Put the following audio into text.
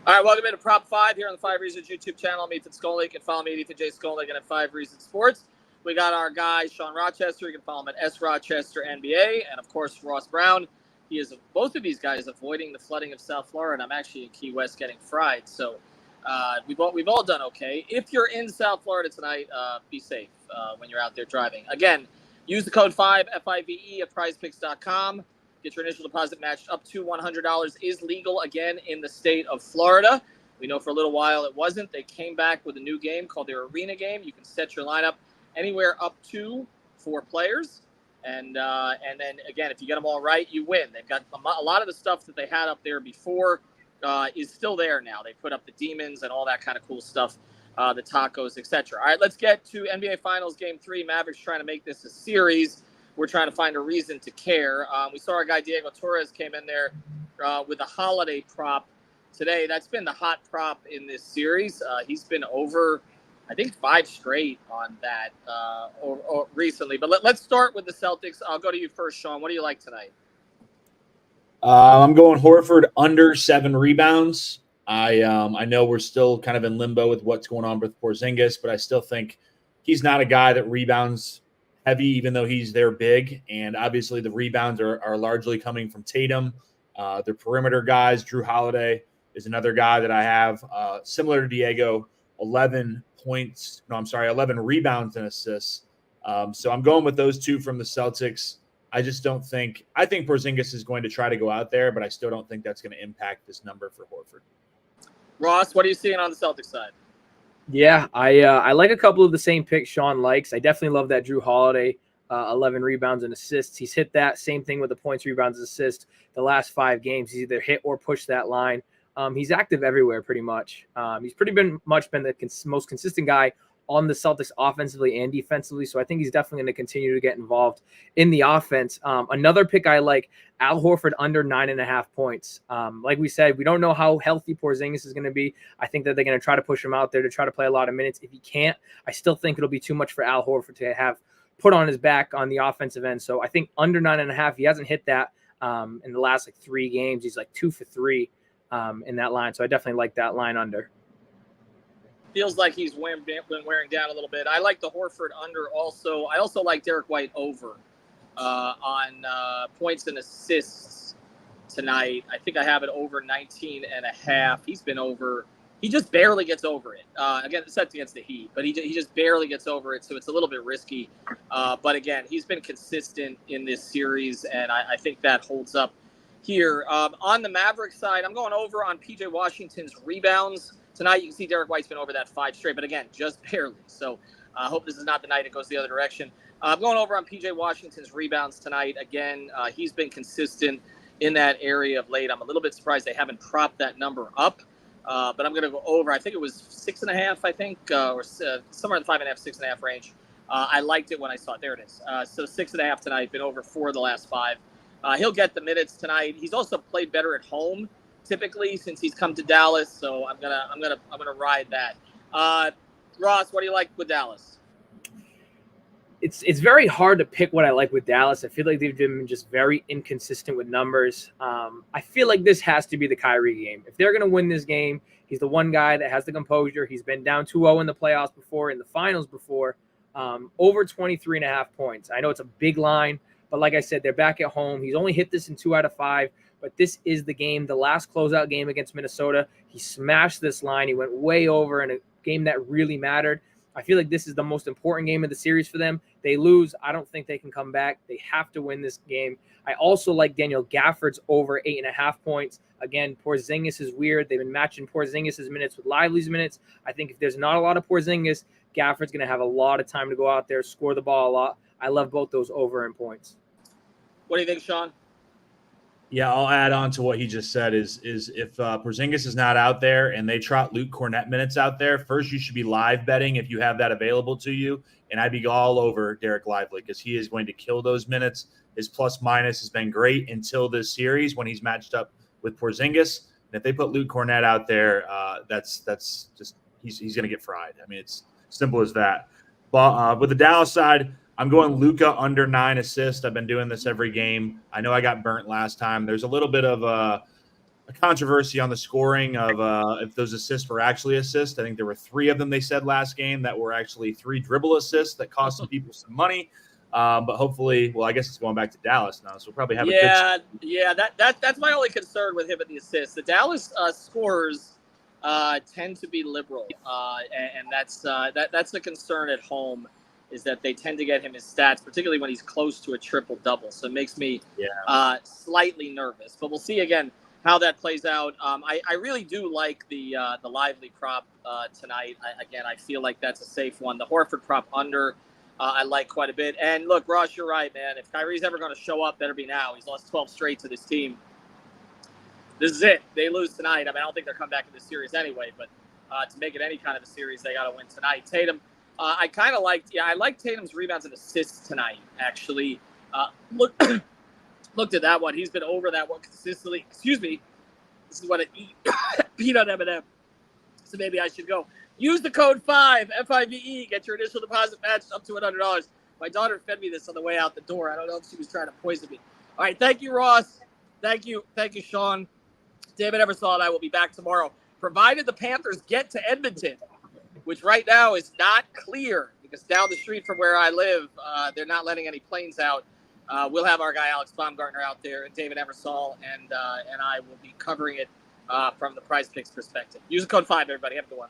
All right, welcome into Prop 5 here on the 5 Reasons YouTube channel. I'm Ethan Skolnick. You can follow me at Ethan J. Skolnick and at 5 Reasons Sports. We got our guy, Sean Rochester. You can follow him at S. Rochester NBA. And, of course, Ross Brown. He is, both of these guys, avoiding the flooding of South Florida. I'm actually in Key West getting fried. So we've all done okay. If you're in South Florida tonight, be safe when you're out there driving. Again, use the code 5, F-I-V-E, at PrizePicks.com. Get your initial deposit matched up to $100. Is legal again in the state of Florida. We know for a little while it wasn't. They came back with a new game called their Arena game. You can set your lineup anywhere up to 4 players. And then, again, if you get them all right, you win. They've got a lot of the stuff that they had up there before is still there now. They put up the demons and all that kind of cool stuff, the tacos, etc. All right, let's get to NBA Finals Game 3. Mavericks trying to make this a series. We're trying to find a reason to care. We saw our guy Diego Torres came in there with a holiday prop today. That's been the hot prop in this series. He's been over, I think, 5 straight on that or recently. But let's start with the Celtics. I'll go to you first, Sean. What do you like tonight? I'm going Horford under 7 rebounds. I know we're still kind of in limbo with what's going on with Porzingis, but I still think he's not a guy that rebounds heavy, even though he's there big. And obviously the rebounds are largely coming from Tatum. Their perimeter guys, Drew Holiday is another guy that I have, similar to Diego, 11 rebounds and assists. So I'm going with those 2 from the Celtics. I think Porzingis is going to try to go out there, but I still don't think that's going to impact this number for Horford. Ross, what are you seeing on the Celtics side? Yeah, I like a couple of the same picks Sean likes. I definitely love that Drew Holiday, 11 rebounds and assists. He's hit that. Same thing with the points, rebounds, assists. The last 5 games, he's either hit or pushed that line. He's active everywhere pretty much. He's much been the most consistent guy on the Celtics offensively and defensively. So I think he's definitely going to continue to get involved in the offense. Another pick I like, Al Horford under 9.5 points. Like we said, we don't know how healthy Porzingis is going to be. I think that they're going to try to push him out there to try to play a lot of minutes. If he can't, I still think it'll be too much for Al Horford to have put on his back on the offensive end. So I think under 9.5, he hasn't hit that in the last 3 games. He's 2 for 3 in that line. So I definitely like that line under. Feels like he's been wearing down a little bit. I like the Horford under also. I also like Derek White over on points and assists tonight. I think I have it over 19.5. He's been over. He just barely gets over it. Again, it's set against the Heat, but he just barely gets over it, so it's a little bit risky. But again, he's been consistent in this series, and I think that holds up here. On the Mavericks side, I'm going over on P.J. Washington's rebounds. Tonight, you can see Derek White's been over that 5 straight, but again, just barely. So I hope this is not the night it goes the other direction. I'm going over on P.J. Washington's rebounds tonight. Again, he's been consistent in that area of late. I'm a little bit surprised they haven't propped that number up, but I'm going to go over. I think it was 6.5, or somewhere in the 5.5, 6.5 range. I liked it when I saw it. There it is. So 6.5 tonight, been over 4 of the last 5. He'll get the minutes tonight. He's also played better at home typically since he's come to Dallas, so I'm gonna ride that. Ross, what do you like with Dallas? It's very hard to pick what I like with Dallas. I feel like they've been just very inconsistent with numbers. I feel like this has to be the Kyrie game. If they're gonna win this game, he's the one guy that has the composure. He's been down 2-0 in the playoffs before, in the finals before. Over 23.5 points. I know it's a big line, but like I said, they're back at home. He's only hit this in 2 out of 5. But this is the game, the last closeout game against Minnesota. He smashed this line. He went way over in a game that really mattered. I feel like this is the most important game of the series for them. They lose. I don't think they can come back. They have to win this game. I also like Daniel Gafford's over 8.5 points. Again, Porzingis is weird. They've been matching Porzingis' minutes with Lively's minutes. I think if there's not a lot of Porzingis, Gafford's going to have a lot of time to go out there, score the ball a lot. I love both those over in points. What do you think, Sean? Yeah, I'll add on to what he just said is if Porzingis is not out there and they trot Luke Cornett minutes out there, first you should be live betting if you have that available to you. And I'd be all over Derek Lively because he is going to kill those minutes. His plus minus has been great until this series when he's matched up with Porzingis. And if they put Luke Cornett out there, that's just he's going to get fried. I mean, it's simple as that. But with the Dallas side, I'm going Luka under 9 assists. I've been doing this every game. I know I got burnt last time. There's a little bit of a controversy on the scoring of if those assists were actually assists. I think there were 3 of them they said last game that were actually 3 dribble assists that cost some people some money. But hopefully, well, I guess it's going back to Dallas now, so we'll probably have a good. That's my only concern with him and the assists. The Dallas scorers tend to be liberal, and that's the concern at home, is that they tend to get him his stats, particularly when he's close to a triple double. So it makes me slightly nervous. But we'll see again how that plays out. I really do like the Lively prop tonight. I feel like that's a safe one. The Horford prop under, I like quite a bit. And look, Ross, you're right, man. If Kyrie's ever going to show up, better be now. He's lost 12 straight to this team. This is it. They lose tonight. I mean, I don't think they're coming back in this series anyway, but to make it any kind of a series, they got to win tonight. Tatum, I kind of liked, I like Tatum's rebounds and assists tonight, actually. Looked at that one. He's been over that one consistently. Excuse me. This is what I eat. Peanut M&M. So maybe I should go. Use the code 5, FIVE. Get your initial deposit matched up to $100. My daughter fed me this on the way out the door. I don't know if she was trying to poison me. All right. Thank you, Ross. Thank you, Sean. David Eversole and I will be back tomorrow, provided the Panthers get to Edmonton, which right now is not clear because down the street from where I live, they're not letting any planes out. We'll have our guy Alex Baumgartner out there, and David Eversole, and I will be covering it from the PrizePicks perspective. Use the code 5, everybody. Have a good one.